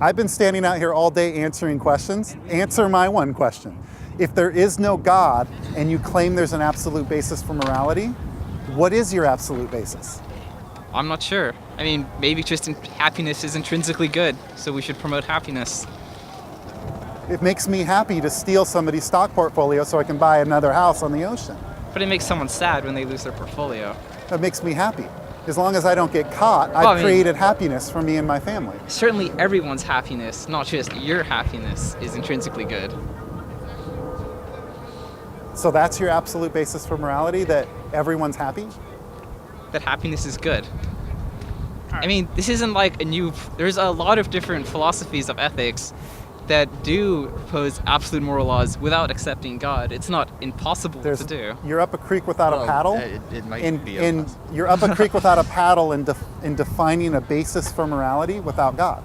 I've been standing out here all day answering questions. Answer my one question. If there is no God and you claim there's an absolute basis for morality, what is your absolute basis? I'm not sure. I mean, maybe just happiness is intrinsically good, so we should promote happiness. It makes me happy to steal somebody's stock portfolio so I can buy another house on the ocean. But it makes someone sad when they lose their portfolio. That makes me happy. As long as I don't get caught, I've created happiness for me and my family. Certainly everyone's happiness, not just your happiness, is intrinsically good. So that's your absolute basis for morality, that everyone's happy? That happiness is good. I mean, this isn't like there's a lot of different philosophies of ethics that do propose absolute moral laws without accepting God. It's not impossible to do. You're up a creek without a paddle. It might be you're up a creek without a paddle in defining a basis for morality without God.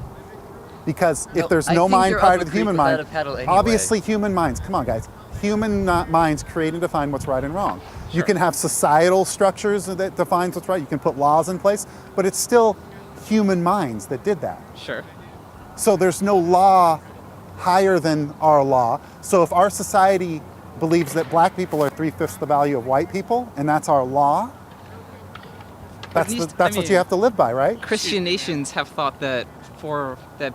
Because if there's no mind prior to the human mind, obviously human minds, come on guys, human minds create and define what's right and wrong. Sure. You can have societal structures that defines what's right, you can put laws in place, but it's still human minds that did that. Sure. So there's no law higher than our law. So if our society believes that black people are 3/5 the value of white people, and that's our law, that's what you have to live by, right? Christian nations have thought that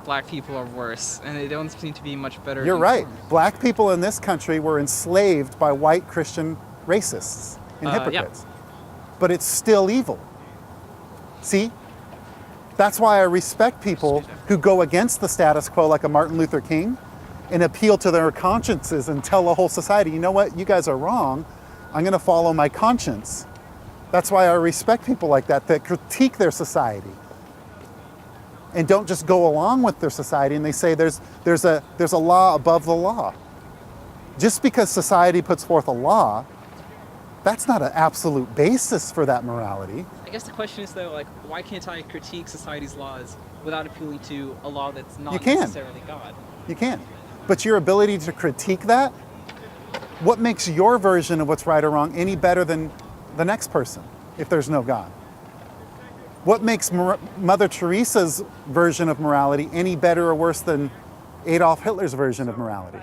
black people are worse, and they don't seem to be much better. You're right. Black people in this country were enslaved by white Christian racists and hypocrites. Yeah. But it's still evil. See? That's why I respect people who go against the status quo like a Martin Luther King and appeal to their consciences and tell the whole society, you know what, you guys are wrong. I'm going to follow my conscience. That's why I respect people like that critique their society and don't just go along with their society and they say there's a law above the law. Just because society puts forth a law, that's not an absolute basis for that morality. I guess the question is though, like, why can't I critique society's laws without appealing to a law that's not necessarily God? You can. But your ability to critique that, what makes your version of what's right or wrong any better than the next person if there's no God? What makes Mother Teresa's version of morality any better or worse than Adolf Hitler's version of morality?